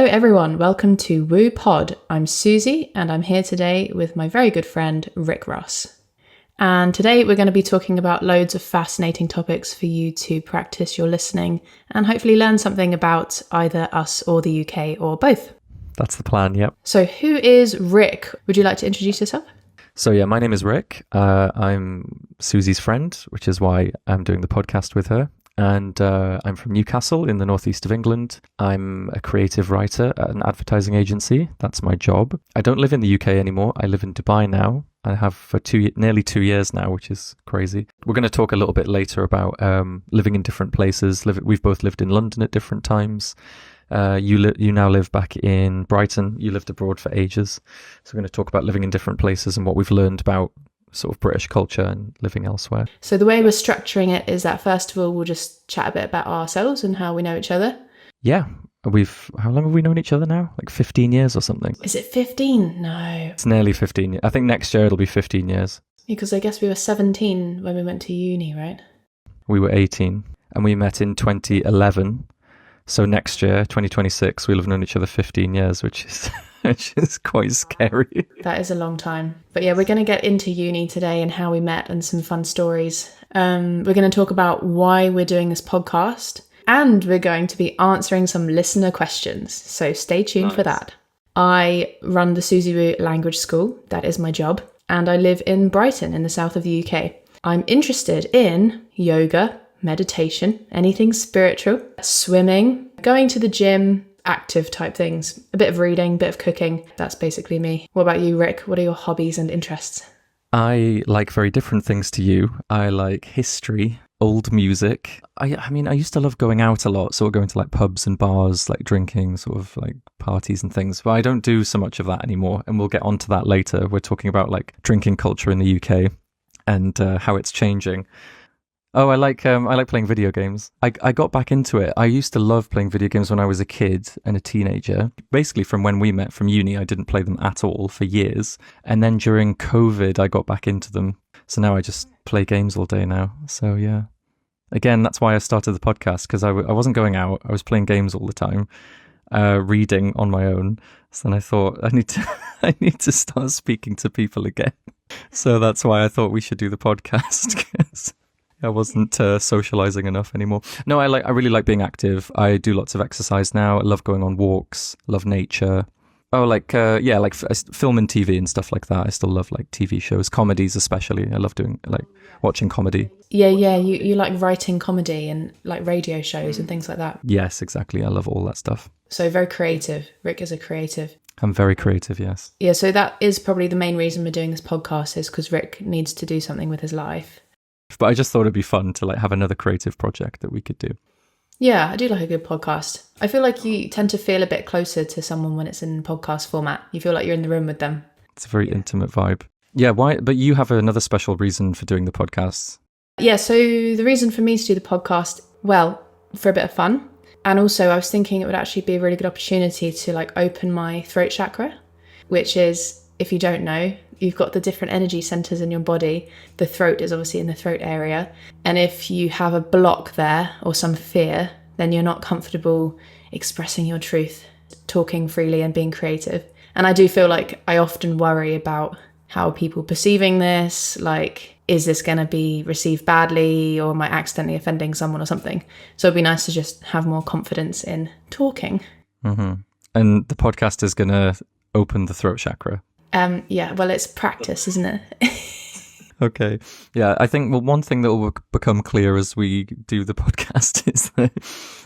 Hello everyone, welcome to Woo Pod. I'm Susie and I'm here today with my very good friend Rick Ross. And today we're going to be talking about loads of fascinating topics for you to practice your listening and hopefully learn something about either us or the UK or both. That's the plan, yep. So who is Rick? Would you like to introduce yourself? So my name is Rick. I'm Susie's friend, which is why I'm doing the podcast with her. And I'm from Newcastle in the northeast of England. I'm a creative writer at an advertising agency. That's my job. I don't live in the UK anymore. I live in Dubai now. I have for nearly 2 years now, which is crazy. We're going to talk a little bit later about living in different places. We've both lived in London at different times. You now live back in Brighton. You lived abroad for ages. So we're going to talk about living in different places and what we've learned about sort of British culture and living elsewhere. So the way we're structuring it is that first of all, we'll just chat a bit about ourselves and how we know each other. Yeah. How long have we known each other now? Like 15 years or something? Is it 15? No. It's nearly 15 years. I think next year it'll be 15 years. Because I guess we were 17 when we went to uni, right? We were 18 and we met in 2011. So next year, 2026, we'll have known each other 15 years, which is quite scary. That is a long time. But yeah, we're going to get into uni today and how we met and some fun stories. We're going to talk about why we're doing this podcast and we're going to be answering some listener questions. So stay tuned for that. I run the Susie Woo Language School. That is my job. And I live in Brighton in the south of the UK. I'm interested in yoga, meditation, anything spiritual, swimming, going to the gym, active type things, a bit of reading, a bit of cooking. That's basically me. What about you, Rick? What are your hobbies and interests? I like very different things to you. I like history, old music. I mean, I used to love going out a lot, sort of going to like pubs and bars, like drinking, sort of like parties and things. But I don't do so much of that anymore. And we'll get onto that later. We're talking about like drinking culture in the UK and how it's changing. Oh, I like playing video games. I got back into it. I used to love playing video games when I was a kid and a teenager. Basically, from when we met from uni, I didn't play them at all for years. And then during COVID, I got back into them. So now I just play games all day now. So yeah. Again, that's why I started the podcast, because I wasn't going out. I was playing games all the time, reading on my own. So then I thought I need to start speaking to people again. So that's why I thought we should do the podcast, because I wasn't socializing enough anymore. No, I really like being active. I do lots of exercise now. I love going on walks, love nature. Oh, like film and TV and stuff like that. I still love like TV shows, comedies especially. I love doing watching comedy. Yeah. You like writing comedy and like radio shows and things like that. Yes, exactly. I love all that stuff. So very creative. Rick is a creative. I'm very creative, yes. Yeah, so that is probably the main reason we're doing this podcast, is because Rick needs to do something with his life. But I just thought it'd be fun to like have another creative project that we could do. Yeah, I do like a good podcast. I feel like you tend to feel a bit closer to someone when it's in podcast format. You feel like you're in the room with them. It's a very intimate vibe. Yeah, why? But you have another special reason for doing the podcasts. Yeah, so the reason for me to do the podcast, well, for a bit of fun. And also I was thinking it would actually be a really good opportunity to like open my throat chakra, which is, if you don't know, you've got the different energy centers in your body. The throat is obviously in the throat area. And if you have a block there or some fear, then you're not comfortable expressing your truth, talking freely and being creative. And I do feel like I often worry about how people perceiving this, like, is this going to be received badly or am I accidentally offending someone or something? So it'd be nice to just have more confidence in talking. Mm-hmm. And the podcast is going to open the throat chakra. Yeah, well, it's practice, isn't it? Okay. Yeah, I think one thing that will become clear as we do the podcast is that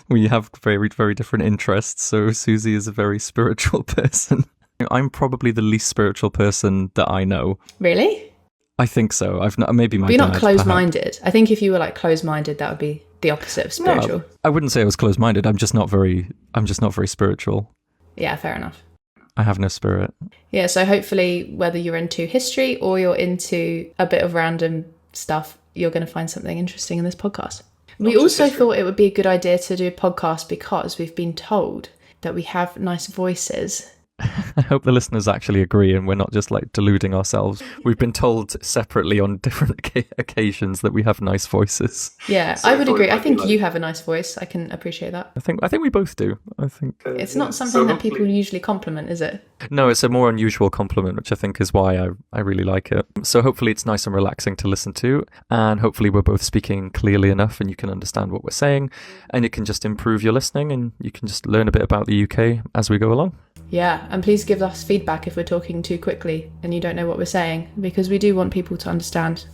we have very, very different interests. So Susie is a very spiritual person. I'm probably the least spiritual person that I know. Really? I think so. Maybe my But you're dad, not closed-minded. I think if you were like closed-minded, that would be the opposite of spiritual. No, I wouldn't say I was closed-minded. I'm just not very spiritual. Yeah, fair enough. I have no spirit. Yeah, so hopefully whether you're into history or you're into a bit of random stuff, you're going to find something interesting in this podcast. We also thought it would be a good idea to do a podcast because we've been told that we have nice voices. I hope the listeners actually agree and we're not just like deluding ourselves. We've been told separately on different occasions that we have nice voices. Yeah, So I would agree. I like- think you have a nice voice. I can appreciate that. I think we both do. I think It's not something that people usually compliment, is it? no, it's a more unusual compliment, which I think is why I really like it. So hopefully it's nice and relaxing to listen to, and hopefully we're both speaking clearly enough and you can understand what we're saying, and it can just improve your listening and you can just learn a bit about the UK as we go along. Yeah, and please give us feedback if we're talking too quickly and you don't know what we're saying, because we do want people to understand.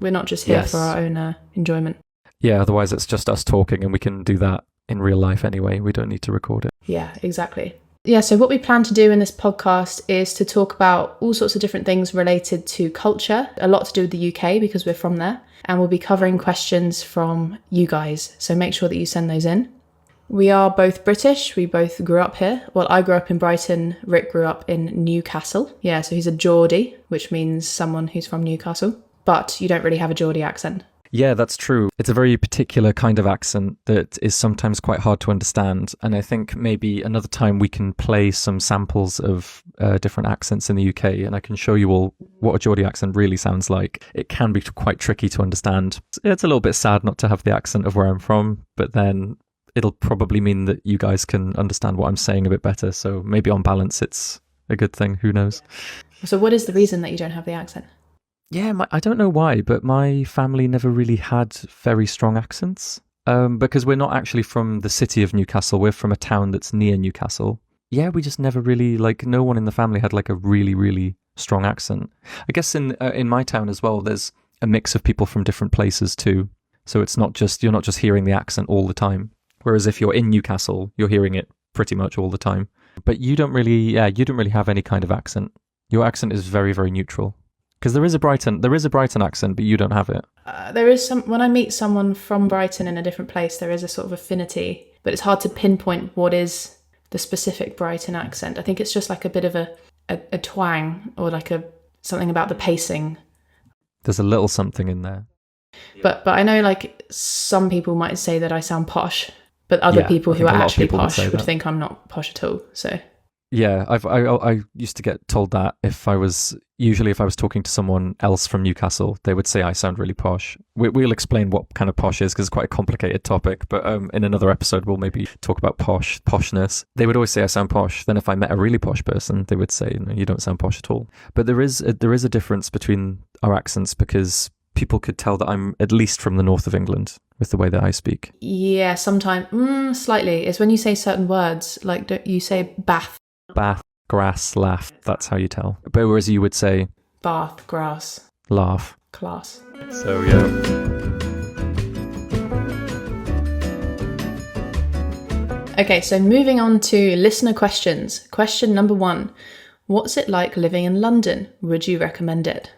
We're not just here Yes. for our own enjoyment. Yeah, otherwise it's just us talking and we can do that in real life anyway. We don't need to record it. Yeah, exactly. Yeah, so what we plan to do in this podcast is to talk about all sorts of different things related to culture, a lot to do with the UK because we're from there, and we'll be covering questions from you guys, so make sure that you send those in. We are both British, we both grew up here. Well, I grew up in Brighton, Rick grew up in Newcastle. Yeah, so he's a Geordie, which means someone who's from Newcastle, but you don't really have a Geordie accent. Yeah, that's true. It's a very particular kind of accent that is sometimes quite hard to understand. And I think maybe another time we can play some samples of different accents in the UK and I can show you all what a Geordie accent really sounds like. It can be quite tricky to understand. It's a little bit sad not to have the accent of where I'm from, but then it'll probably mean that you guys can understand what I'm saying a bit better. So maybe on balance, it's a good thing. Who knows? So what is the reason that you don't have the accent? Yeah, I don't know why, but my family never really had very strong accents because we're not actually from the city of Newcastle. We're from a town that's near Newcastle. Yeah, we just never really, like, no one in the family had like a really, really strong accent. I guess in my town as well, there's a mix of people from different places too. So it's not just, you're not just hearing the accent all the time. Whereas if you're in Newcastle, you're hearing it pretty much all the time. But you don't really have any kind of accent. Your accent is very, very neutral. Because there is a Brighton accent, but you don't have it. There is some, when I meet someone from Brighton in a different place, there is a sort of affinity, but it's hard to pinpoint what is the specific Brighton accent. I think it's just like a bit of a twang or like something about the pacing. There's a little something in there. But I know like some people might say that I sound posh, but other Yeah, people I who think are a lot of actually people would posh say would that. think I'm not posh at all. So Yeah, I used to get told that if I was talking to someone else from Newcastle, they would say I sound really posh. We'll explain what kind of posh is because it's quite a complicated topic. But in another episode, we'll maybe talk about poshness. They would always say I sound posh. Then if I met a really posh person, they would say, no, you don't sound posh at all. But there is a difference between our accents because people could tell that I'm at least from the north of England with the way that I speak. yeah, sometimes slightly. It's when you say certain words, like don't you say bath, Bath, grass, laugh. That's how you tell. But whereas you would say bath, grass, laugh. class. So yeah. Okay, so moving on to listener questions. Question number 1. What's it like living in London? Would you recommend it?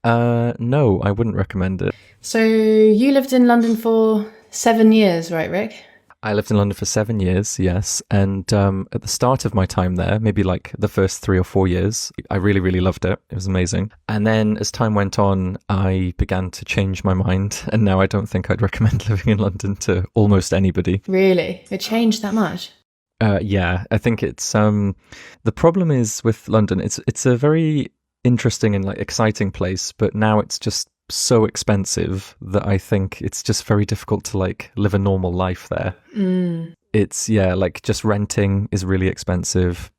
No, I wouldn't recommend it. So you lived in London for 7 years, right, Rick? I lived in London for 7 years, yes. And at the start of my time there, maybe like the first 3 or 4 years, I really, really loved it. It was amazing. And then as time went on, I began to change my mind. And now I don't think I'd recommend living in London to almost anybody. Really? It changed that much? Yeah, I think it's the problem is with London, it's a very interesting and like exciting place, but now it's just so expensive that I think it's just very difficult to like live a normal life there. It's like just renting is really expensive.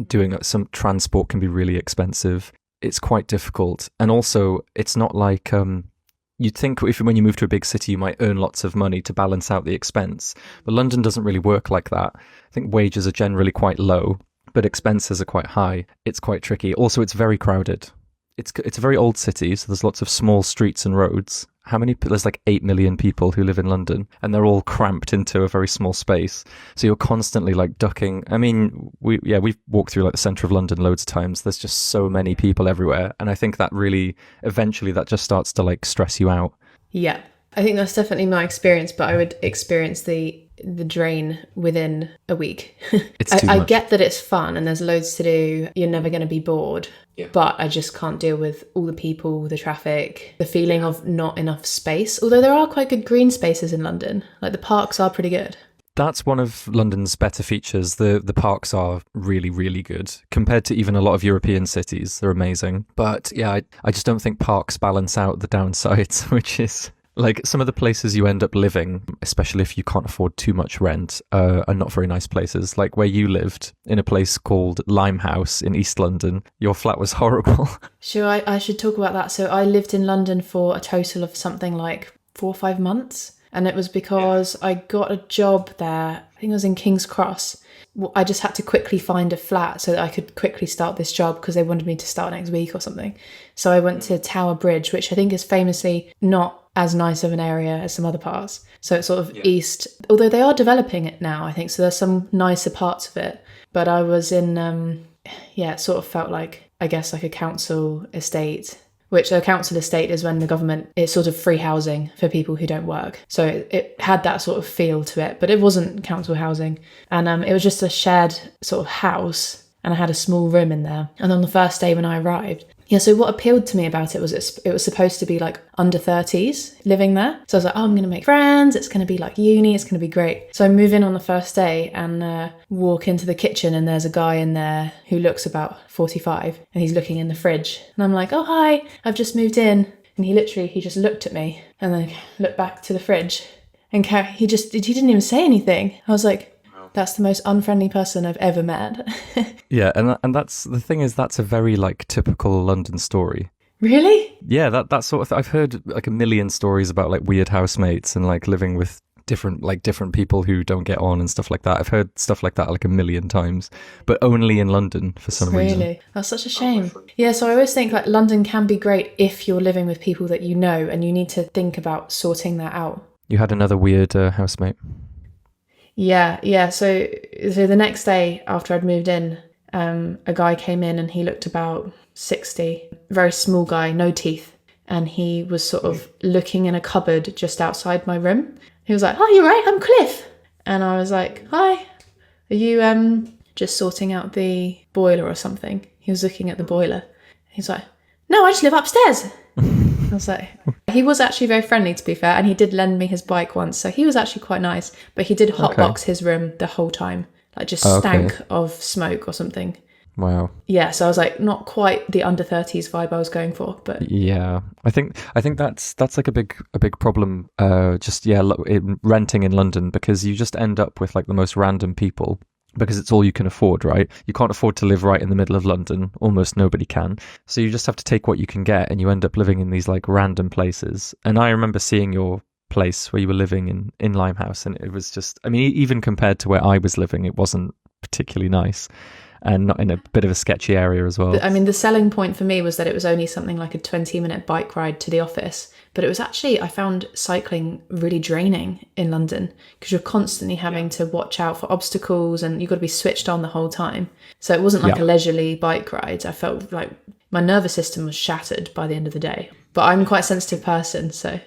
Doing some transport can be really expensive. It's quite difficult. And also it's not like you'd think when you move to a big city you might earn lots of money to balance out the expense, but London doesn't really work like that. I think wages are generally quite low, but expenses are quite high. It's quite tricky. Also, it's very crowded. It's a very old city, so there's lots of small streets and roads. There's like 8 million people who live in London, and they're all cramped into a very small space. So you're constantly like ducking. I mean, we've walked through like the centre of London loads of times. There's just so many people everywhere, and I think that really eventually that just starts to like stress you out. Yeah, I think that's definitely my experience, but I would experience the drain within a week. It's too I much. get that it's fun and there's loads to do. You're never going to be bored. Yeah. But I just can't deal with all the people, the traffic, the feeling of not enough space. Although there are quite good green spaces in London. Like the parks are pretty good. That's one of London's better features. The parks are really, really good compared to even a lot of European cities. They're amazing. But yeah, I just don't think parks balance out the downsides, which is like some of the places you end up living, especially if you can't afford too much rent, are not very nice places. Like where you lived in a place called Limehouse in East London, your flat was horrible. Sure, I should talk about that. So I lived in London for a total of something like 4 or 5 months. And it was because I got a job there. I think it was in King's Cross. I just had to quickly find a flat so that I could quickly start this job because they wanted me to start next week or something. So I went to Tower Bridge, which I think is famously not as nice of an area as some other parts. So it's sort of east, although they are developing it now, I think. So there's some nicer parts of it. But I was in, it sort of felt like, I guess, like a council estate, which a council estate is when the government, it's sort of free housing for people who don't work. So it had that sort of feel to it, but it wasn't council housing. And it was just a shared sort of house, and I had a small room in there. And on the first day when I arrived, so what appealed to me about it was it was supposed to be like under 30s living there. So I was like, I'm going to make friends. It's going to be like uni. It's going to be great. So I move in on the first day and walk into the kitchen, and there's a guy in there who looks about 45, and he's looking in the fridge. And I'm like, oh, hi, I've just moved in. And he just looked at me and then looked back to the fridge, and he didn't even say anything. I was like, that's the most unfriendly person I've ever met. Yeah, and that's the thing is that's a very like typical London story. Really? Yeah, that sort of I've heard like a million stories about like weird housemates and like living with different people who don't get on and stuff like that. I've heard stuff like that like a million times, but only in London for some reason. Really? That's such a shame. Yeah, so I always think like London can be great if you're living with people that you know, and you need to think about sorting that out. You had another weird housemate. Yeah. So the next day after I'd moved in, a guy came in and he looked about 60, very small guy, no teeth. And he was sort of looking in a cupboard just outside my room. He was like, "Oh, you're right, I'm Cliff." And I was like, "Hi, are you just sorting out the boiler or something?" He was looking at the boiler. He's like, "No, I just live upstairs." I was like, he was actually very friendly, to be fair, and he did lend me his bike once, so he was actually quite nice. But he did hotbox his room the whole time, like just stank of smoke or something. Wow. Yeah, so I was like, not quite the under 30s vibe I was going for, but yeah, I think that's like a big problem. Renting in London, because you just end up with like the most random people. Because it's all you can afford, right? You can't afford to live right in the middle of London. Almost nobody can. So you just have to take what you can get, and you end up living in these like random places. And I remember seeing your place where you were living in Limehouse, and it was just, I mean, even compared to where I was living, it wasn't particularly nice, and not in a bit of a sketchy area as well. I mean, the selling point for me was that it was only something like a 20-minute bike ride to the office. But it was actually, I found cycling really draining in London because you're constantly having to watch out for obstacles, and you've got to be switched on the whole time. So it wasn't like a leisurely bike ride. I felt like my nervous system was shattered by the end of the day. But I'm quite a sensitive person, so...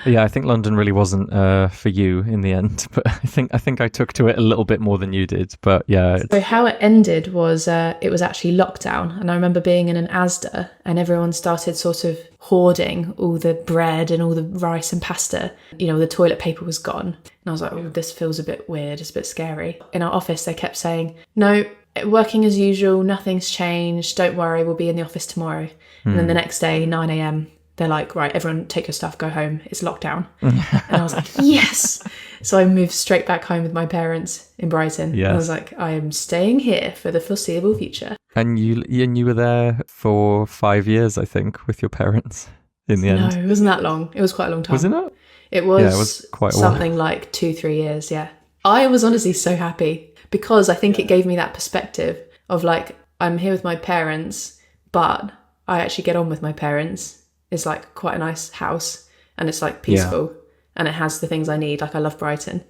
Yeah, I think London really wasn't for you in the end, but I think I took to it a little bit more than you did. But yeah. So how it ended was it was actually lockdown, and I remember being in an Asda, and everyone started sort of hoarding all the bread and all the rice and pasta. You know, the toilet paper was gone, and I was like, "Oh, this feels a bit weird. It's a bit scary." In our office, they kept saying, "No, working as usual. Nothing's changed. Don't worry, we'll be in the office tomorrow." And then the next day, 9 a.m. they're like, "Right, everyone take your stuff, go home. It's lockdown." And I was like, yes. So I moved straight back home with my parents in Brighton. Yes. And I was like, I am staying here for the foreseeable future. And you were there for 5 years, I think, with your parents in the end. No, it wasn't that long. It was quite a long time. Was it not? It was quite something like 2-3 years, yeah. I was honestly so happy because I think it gave me that perspective of like, I'm here with my parents, but I actually get on with my parents. It's like quite a nice house, and it's like peaceful, and it has the things I need. Like I love Brighton.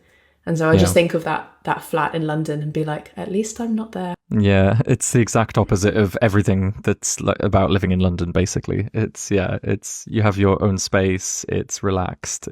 And so I just think of that flat in London and be like, at least I'm not there. Yeah, it's the exact opposite of everything that's like about living in London, basically. It's you have your own space, it's relaxed,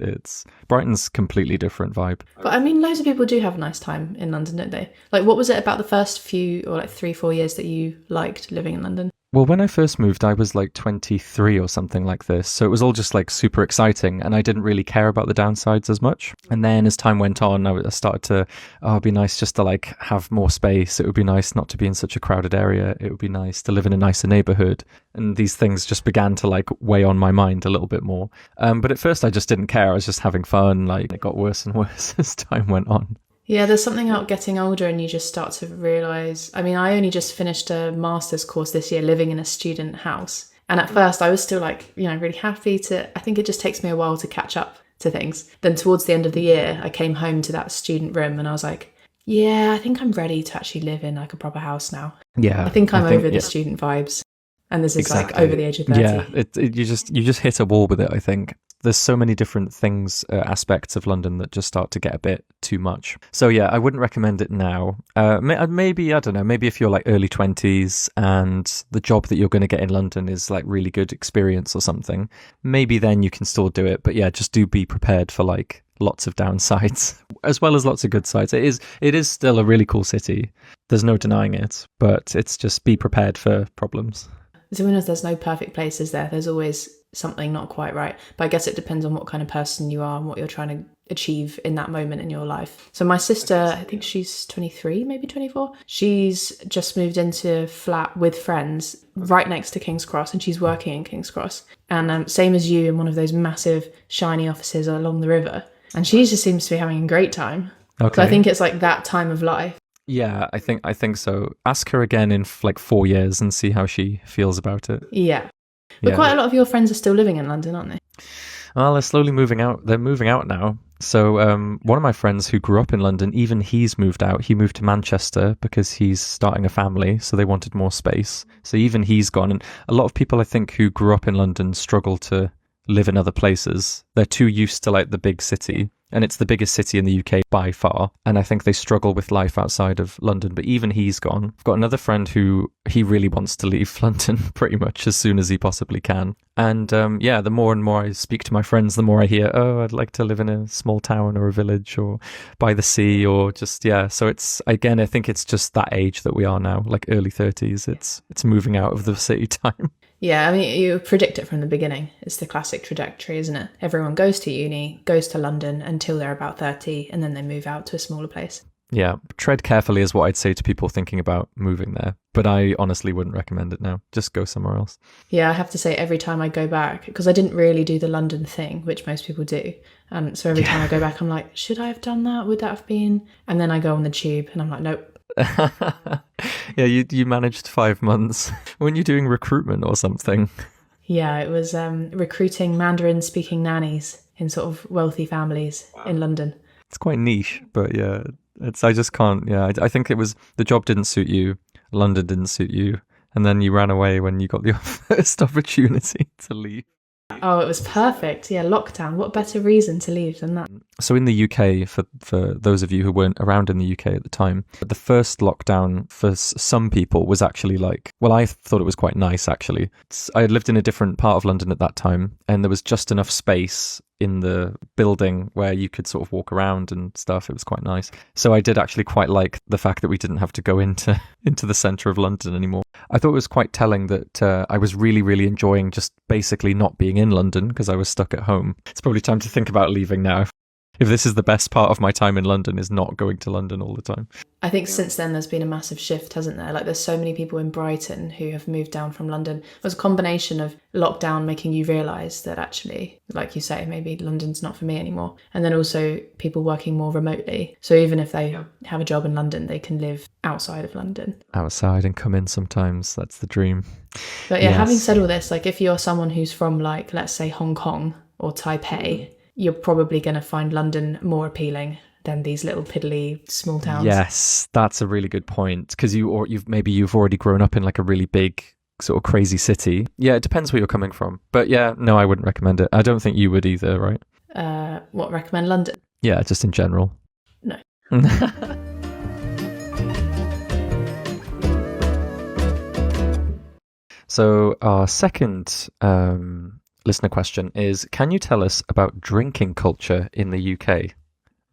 Brighton's completely different vibe. But I mean, loads of people do have a nice time in London, don't they? Like, what was it about the first few or like 3-4 years that you liked living in London? Well, when I first moved, I was like 23 or something like this. So it was all just like super exciting. And I didn't really care about the downsides as much. And then as time went on, I started to, oh, it'd be nice just to like have more space. It would be nice not to be in such a crowded area. It would be nice to live in a nicer neighborhood. And these things just began to like weigh on my mind a little bit more. But at first I just didn't care. I was just having fun. Like it got worse and worse as time went on. Yeah, there's something about getting older and you just start to realise. I mean, I only just finished a master's course this year living in a student house. And at first I was still like, really happy I think it just takes me a while to catch up to things. Then towards the end of the year, I came home to that student room and I was like, yeah, I think I'm ready to actually live in like a proper house now. Yeah. I think I'm over the student vibes. And this is like over the age of 30. Yeah, you just hit a wall with it, I think. There's so many different things, aspects of London that just start to get a bit too much. So yeah, I wouldn't recommend it now. Maybe, I don't know, maybe if you're like early 20s and the job that you're going to get in London is like really good experience or something, maybe then you can still do it. But yeah, just do be prepared for like lots of downsides as well as lots of good sides. It is still a really cool city. There's no denying it, but it's just be prepared for problems. So we know there's no perfect places there. There's always something not quite right. But I guess it depends on what kind of person you are and what you're trying to achieve in that moment in your life. So my sister, I think she's 23, maybe 24. She's just moved into a flat with friends right next to King's Cross and she's working in King's Cross. And same as you, in one of those massive shiny offices along the river. And she just seems to be having a great time. Okay. So I think it's like that time of life. Yeah, I think so. Ask her again in like 4 years and see how she feels about it. Yeah. But quite a lot of your friends are still living in London, aren't they? Well, they're slowly moving out. They're moving out now. So one of my friends who grew up in London, even he's moved out. He moved to Manchester because he's starting a family, so they wanted more space. So even he's gone. And a lot of people, I think, who grew up in London struggle to live in other places. They're too used to like the big city. And it's the biggest city in the UK by far. And I think they struggle with life outside of London. But even he's gone. I've got another friend who he really wants to leave London pretty much as soon as he possibly can. And the more and more I speak to my friends, the more I hear, oh, I'd like to live in a small town or a village or by the sea or just, yeah. So it's, again, I think it's just that age that we are now, like early 30s. It's moving out of the city time. Yeah, I mean, you predict it from the beginning. It's the classic trajectory, isn't it? Everyone goes to uni, goes to London until they're about 30, and then they move out to a smaller place. Yeah, tread carefully is what I'd say to people thinking about moving there. But I honestly wouldn't recommend it now. Just go somewhere else. Yeah, I have to say every time I go back, because I didn't really do the London thing, which most people do. So every time I go back, I'm like, should I have done that? Would that have been? And then I go on the tube and I'm like, nope. Yeah, you managed 5 months. Weren't you doing recruitment or something? Yeah, it was recruiting Mandarin-speaking nannies in sort of wealthy families in London. It's quite niche, but yeah, I just can't. Yeah, I think it was the job didn't suit you, London didn't suit you, and then you ran away when you got the first opportunity to leave. Oh, it was perfect. Yeah, lockdown. What better reason to leave than that? So in the UK, for those of you who weren't around in the UK at the time, the first lockdown for some people was actually like, well, I thought it was quite nice, actually. I had lived in a different part of London at that time, and there was just enough space in the building where you could sort of walk around and stuff. It was quite nice. So I did actually quite like the fact that we didn't have to go into the centre of London anymore. I thought it was quite telling that I was really, really enjoying just basically not being in London because I was stuck at home. It's probably time to think about leaving now. If this is the best part of my time in London, is not going to London all the time. I think since then there's been a massive shift, hasn't there? Like there's so many people in Brighton who have moved down from London. It was a combination of lockdown making you realise that actually, like you say, maybe London's not for me anymore. And then also people working more remotely. So even if they have a job in London, they can live outside of London. Outside and come in sometimes. That's the dream. But yeah, having said all this, like if you're someone who's from like, let's say Hong Kong or Taipei, you're probably going to find London more appealing than these little piddly small towns. Yes, that's a really good point. Because you've already grown up in like a really big sort of crazy city. Yeah, it depends where you're coming from. But yeah, no, I wouldn't recommend it. I don't think you would either, right? What, recommend London? Yeah, just in general. No. So our second listener question is, can you tell us about drinking culture in the UK?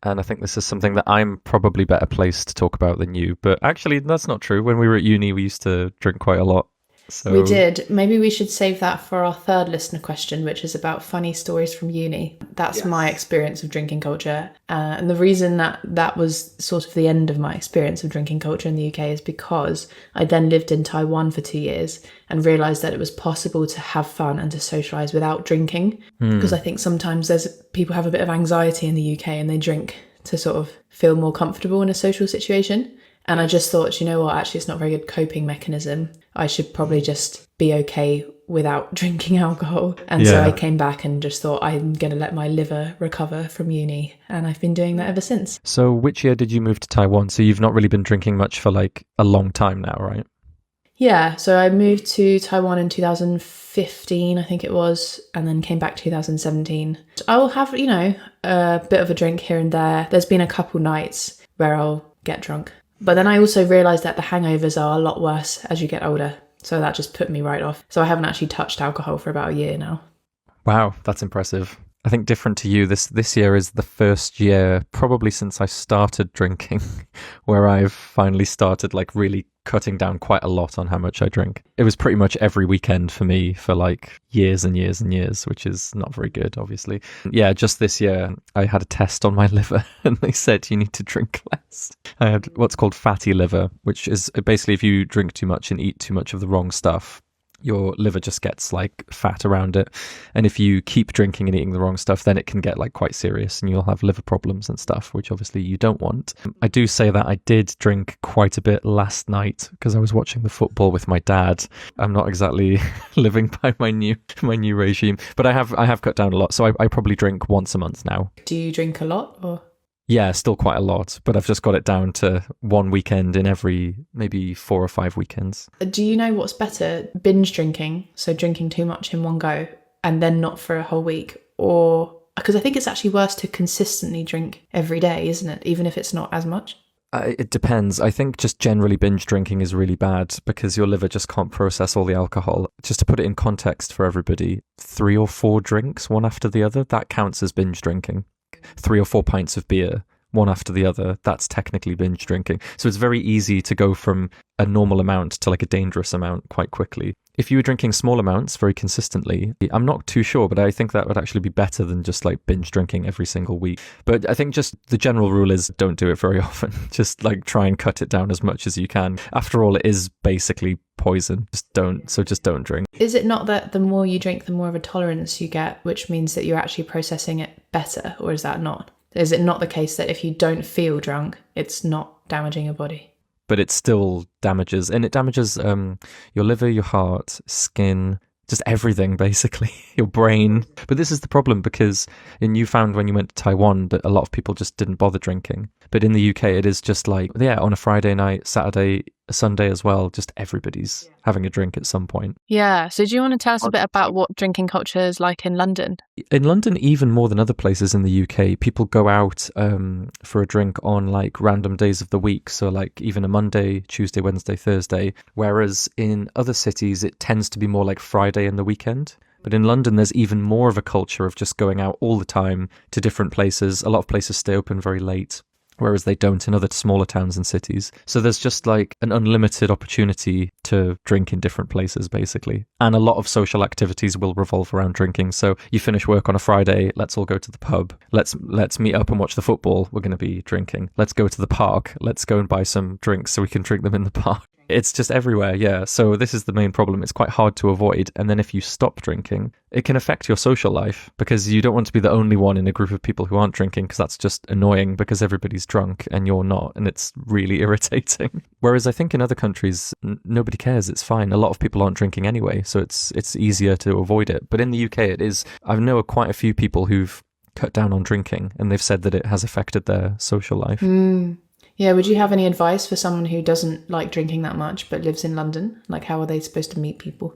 And I think this is something that I'm probably better placed to talk about than you. But actually, that's not true. When we were at uni, we used to drink quite a lot. So We did. Maybe we should save that for our third listener question, which is about funny stories from uni. That's my experience of drinking culture. And the reason that was sort of the end of my experience of drinking culture in the UK is because I then lived in Taiwan for 2 years and realised that it was possible to have fun and to socialise without drinking. Because I think sometimes people have a bit of anxiety in the UK and they drink to sort of feel more comfortable in a social situation. And I just thought, you know what, actually it's not a very good coping mechanism. I should probably just be okay without drinking alcohol. And so I came back and just thought I'm going to let my liver recover from uni. And I've been doing that ever since. So which year did you move to Taiwan? So you've not really been drinking much for like a long time now, right? Yeah, so I moved to Taiwan in 2015, I think it was, and then came back 2017. I will have, a bit of a drink here and there. There's been a couple nights where I'll get drunk. But then I also realised that the hangovers are a lot worse as you get older. So that just put me right off. So I haven't actually touched alcohol for about a year now. Wow, that's impressive. I think different to you, this year is the first year, probably since I started drinking, where I've finally started like really cutting down quite a lot on how much I drink. It was pretty much every weekend for me for like years and years and years, which is not very good, obviously. Yeah, just this year, I had a test on my liver and they said you need to drink less. I had what's called fatty liver, which is basically if you drink too much and eat too much of the wrong stuff, your liver just gets like fat around it. And if you keep drinking and eating the wrong stuff, then it can get like quite serious and you'll have liver problems and stuff, which obviously you don't want. I do say that I did drink quite a bit last night because I was watching the football with my dad. I'm not exactly living by my new regime, but I have cut down a lot. So I probably drink once a month now. Do you drink a lot or? Yeah, still quite a lot, but I've just got it down to one weekend in every maybe 4 or 5 weekends. Do you know what's better? Binge drinking, so drinking too much in one go and then not for a whole week, or because I think it's actually worse to consistently drink every day, isn't it? Even if it's not as much. It depends. I think just generally binge drinking is really bad because your liver just can't process all the alcohol. Just to put it in context for everybody, 3 or 4 drinks, one after the other, that counts as binge drinking. 3 or 4 pints of beer, one after the other, that's technically binge drinking. So it's very easy to go from a normal amount to like a dangerous amount quite quickly. If you were drinking small amounts very consistently, I'm not too sure, but I think that would actually be better than just like binge drinking every single week. But I think just the general rule is don't do it very often. Just like try and cut it down as much as you can. After all, it is basically poison. Just don't drink. Is it not that the more you drink, the more of a tolerance you get, which means that you're actually processing it better, or is that not? Is it not the case that if you don't feel drunk, it's not damaging your body? But it still damages, and it damages your liver, your heart, skin, just everything, basically, your brain. But this is the problem because you found when you went to Taiwan that a lot of people just didn't bother drinking. But in the UK, it is just like, on a Friday night, Saturday, Sunday as well, just everybody's having a drink at some point. Yeah. So do you want to tell us a bit about what drinking culture is like in London? In London, even more than other places in the UK, people go out for a drink on like random days of the week. So like even a Monday, Tuesday, Wednesday, Thursday. Whereas in other cities, it tends to be more like Friday and the weekend. But in London, there's even more of a culture of just going out all the time to different places. A lot of places stay open very late, whereas they don't in other smaller towns and cities. So there's just like an unlimited opportunity to drink in different places, basically. And a lot of social activities will revolve around drinking. So you finish work on a Friday, let's all go to the pub. Let's meet up and watch the football. We're going to be drinking. Let's go to the park. Let's go and buy some drinks so we can drink them in the park. It's just everywhere, yeah. So this is the main problem. It's quite hard to avoid. And then if you stop drinking, it can affect your social life because you don't want to be the only one in a group of people who aren't drinking because that's just annoying because everybody's drunk and you're not. And it's really irritating. Whereas I think in other countries, nobody cares. It's fine. A lot of people aren't drinking anyway. So it's easier to avoid it. But in the UK, it is. I know quite a few people who've cut down on drinking and they've said that it has affected their social life. Yeah, would you have any advice for someone who doesn't like drinking that much but lives in London? Like, how are they supposed to meet people?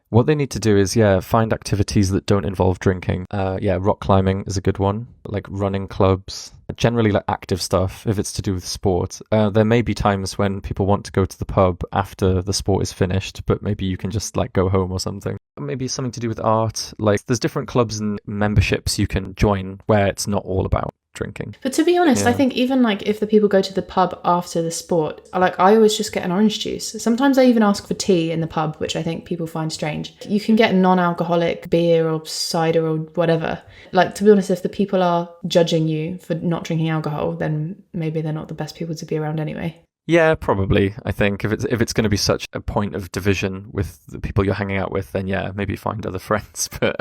What they need to do is, find activities that don't involve drinking. Rock climbing is a good one, like running clubs, generally like active stuff if it's to do with sport. There may be times when people want to go to the pub after the sport is finished, but maybe you can just like go home or something. Maybe something to do with art. Like there's different clubs and memberships you can join where it's not all about drinking. But to be honest, I Yeah. think even like if the people go to the pub after the sport, like I always just get an orange juice. Sometimes I even ask for tea in the pub, which I think people find strange. You can get non-alcoholic beer or cider or whatever. Like, to be honest, if the people are judging you for not drinking alcohol, then maybe they're not the best people to be around anyway. Yeah, probably. I think if it's going to be such a point of division with the people you're hanging out with, then yeah, maybe find other friends. But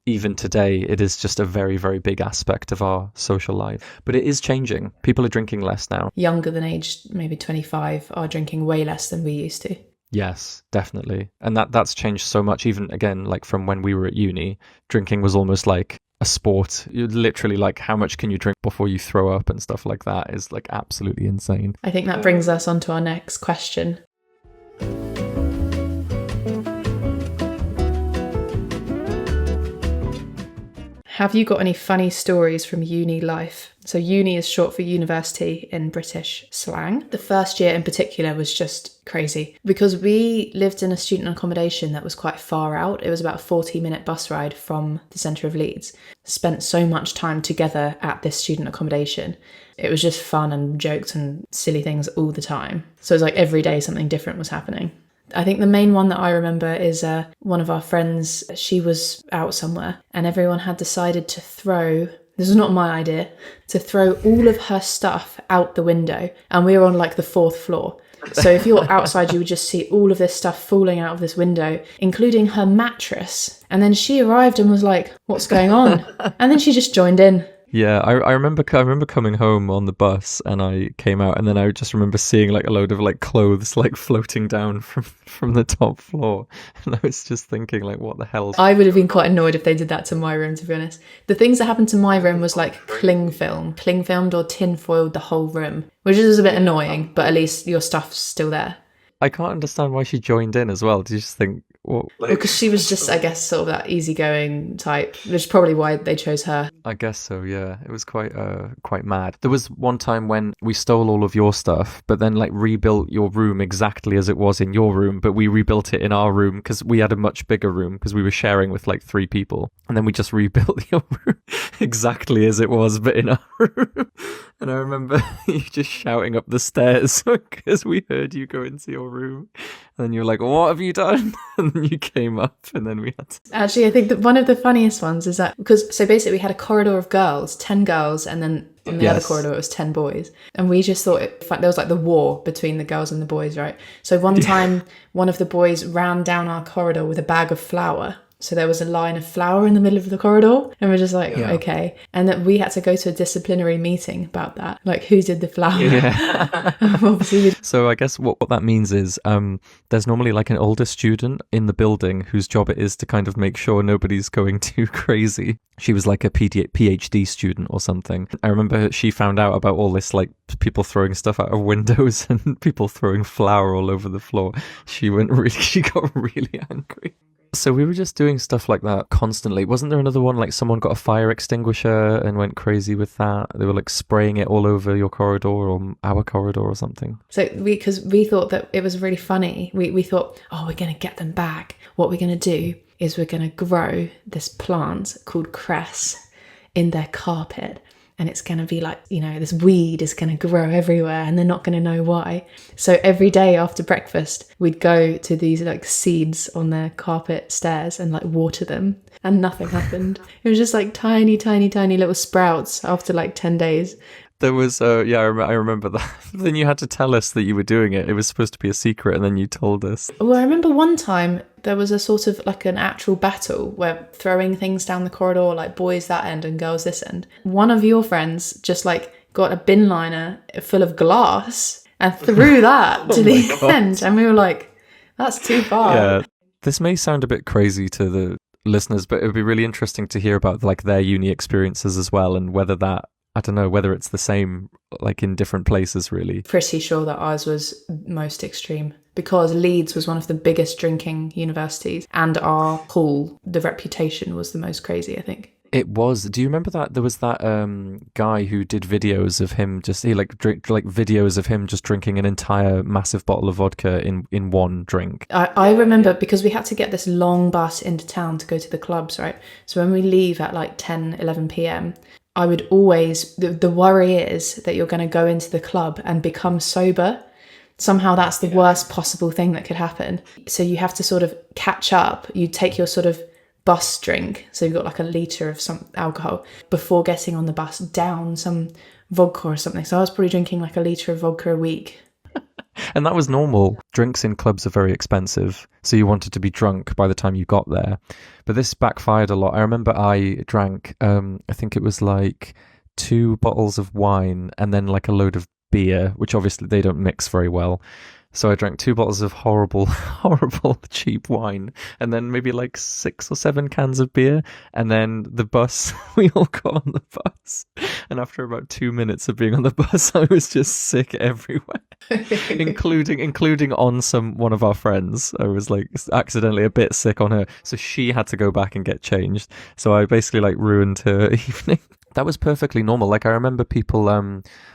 even today, it is just a very, very big aspect of our social life. But it is changing. People are drinking less now. Younger than age, maybe 25, are drinking way less than we used to. Yes, definitely. And that's changed so much. Even again, like from when we were at uni, drinking was almost like a sport. You're literally like, how much can you drink before you throw up and stuff like that is like absolutely insane. I think that brings us on to our next question. Have you got any funny stories from uni life? So uni is short for university in British slang. The first year in particular was just crazy because we lived in a student accommodation that was quite far out. It was about a 40-minute bus ride from the centre of Leeds. Spent so much time together at this student accommodation. It was just fun and jokes and silly things all the time. So it was like every day something different was happening. I think the main one that I remember is one of our friends, she was out somewhere and everyone had decided to throw, this was not my idea, to throw all of her stuff out the window. And we were on like the 4th floor. So if you're outside, you would just see all of this stuff falling out of this window, including her mattress. And then she arrived and was like, what's going on? And then she just joined in. Yeah, I remember coming home on the bus and I came out and then I just remember seeing like a load of like clothes like floating down from the top floor. And I was just thinking like, what the hell? I would have been quite annoyed if they did that to my room, to be honest. The things that happened to my room was like cling filmed or tin foiled the whole room, which is a bit annoying, but at least your stuff's still there. I can't understand why she joined in as well. Did you just think, what? Because she was just, I guess, sort of that easygoing type, which is probably why they chose her. I guess so, yeah. It was quite mad. There was one time when we stole all of your stuff, but then like rebuilt your room exactly as it was in your room, but we rebuilt it in our room because we had a much bigger room because we were sharing with like 3 people. And then we just rebuilt your room exactly as it was, but in our room. And I remember you just shouting up the stairs because we heard you go into your room. And then you were like, what have you done? And then you came up and then we had to... Actually, I think that one of the funniest ones is that, because, so basically we had a corridor of girls, 10 girls, and then in the other corridor it was 10 boys. And we just thought there was like the war between the girls and the boys, right? So one time, one of the boys ran down our corridor with a bag of flour. So there was a line of flour in the middle of the corridor and we're just like, okay. And that we had to go to a disciplinary meeting about that. Like, who did the flour? Yeah. Obviously. So I guess what that means is there's normally like an older student in the building whose job it is to kind of make sure nobody's going too crazy. She was like a PhD student or something. I remember she found out about all this, like people throwing stuff out of windows and people throwing flour all over the floor. She got really angry. So we were just doing stuff like that constantly. Wasn't there another one, like someone got a fire extinguisher and went crazy with that? They were like spraying it all over your corridor or our corridor or something. So because we thought that it was really funny. We thought, oh, we're going to get them back. What we're going to do is we're going to grow this plant called cress in their carpet. And it's going to be like, you know, this weed is going to grow everywhere and they're not going to know why. So every day after breakfast, we'd go to these like seeds on their carpet stairs and like water them. And nothing happened. It was just like tiny, tiny, tiny little sprouts after like 10 days. There was, I remember that. Then you had to tell us that you were doing it. It was supposed to be a secret and then you told us. Well, I remember one time there was a sort of like an actual battle where throwing things down the corridor, like boys that end and girls this end. One of your friends just like got a bin liner full of glass and threw that to the end. And we were like, that's too far. Yeah, this may sound a bit crazy to the listeners, but it would be really interesting to hear about like their uni experiences as well and whether that, I don't know, whether it's the same like in different places really. Pretty sure that ours was most extreme because Leeds was one of the biggest drinking universities and our hall, the reputation was the most crazy, I think. It was. Do you remember that there was that guy who did videos of him videos of him just drinking an entire massive bottle of vodka in one drink? I remember because we had to get this long bus into town to go to the clubs, right? So when we leave at like 10, 11 p.m, I would always, the worry is that you're going to go into the club and become sober. Somehow that's the worst possible thing that could happen. So you have to sort of catch up. You take your sort of bus drink, so you've got like a litre of some alcohol before getting on the bus, down some vodka or something. So I was probably drinking like a litre of vodka a week. And that was normal. Drinks in clubs are very expensive, so you wanted to be drunk by the time you got there. But this backfired a lot. I remember I drank, I think it was like 2 bottles of wine and then like a load of beer, which obviously they don't mix very well. So I drank 2 bottles of horrible, horrible cheap wine, and then maybe like 6 or 7 cans of beer. And then the bus, we all got on the bus. And after about 2 minutes of being on the bus, I was just sick everywhere, including on one of our friends. I was like accidentally a bit sick on her. So she had to go back and get changed. So I basically like ruined her evening. That was perfectly normal. Like I remember people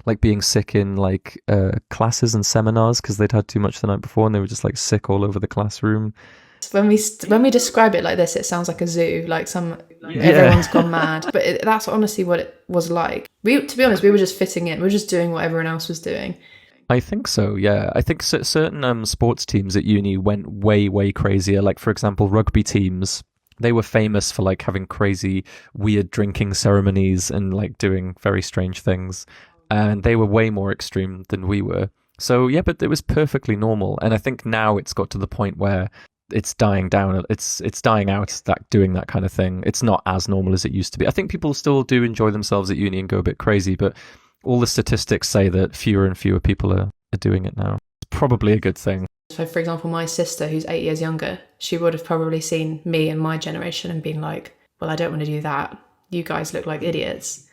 like being sick in like classes and seminars because they'd had too much the night before and they were just like sick all over the classroom. When we describe it like this, it sounds like a zoo, like everyone's gone mad. But that's honestly what it was like. To be honest, we were just fitting in. We were just doing what everyone else was doing. I think so, yeah. I think certain sports teams at uni went way, way crazier. Like, for example, rugby teams. They were famous for like having crazy, weird drinking ceremonies and like doing very strange things. And they were way more extreme than we were. So yeah, but it was perfectly normal. And I think now it's got to the point where it's dying down. It's dying out, that doing that kind of thing. It's not as normal as it used to be. I think people still do enjoy themselves at uni and go a bit crazy, but all the statistics say that fewer and fewer people are doing it now. It's probably a good thing. So, for example, my sister, who's 8 years younger, she would have probably seen me and my generation and been like, well, I don't want to do that. You guys look like idiots.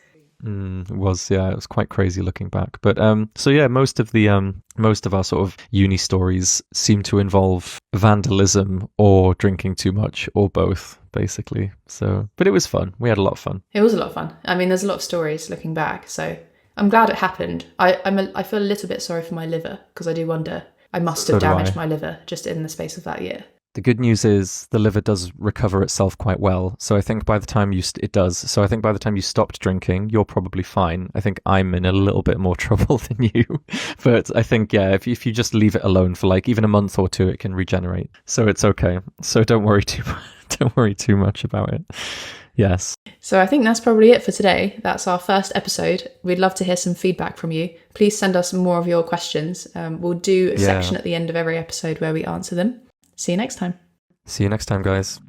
It was quite crazy looking back. But so yeah, most of our sort of uni stories seem to involve vandalism or drinking too much or both, basically. So, but it was fun. We had a lot of fun. It was a lot of fun. I mean, there's a lot of stories looking back. So I'm glad it happened. I feel a little bit sorry for my liver because I do wonder. I must have damaged my liver just in the space of that year. The good news is the liver does recover itself quite well. So I think by the time it does. So I think by the time you stopped drinking, you're probably fine. I think I'm in a little bit more trouble than you. But I think, yeah, if you just leave it alone for like even a month or 2, it can regenerate. So it's okay. So don't worry too much about it. Yes. So I think that's probably it for today. That's our first episode. We'd love to hear some feedback from you. Please send us more of your questions. We'll do a section at the end of every episode where we answer them. See you next time. See you next time, guys.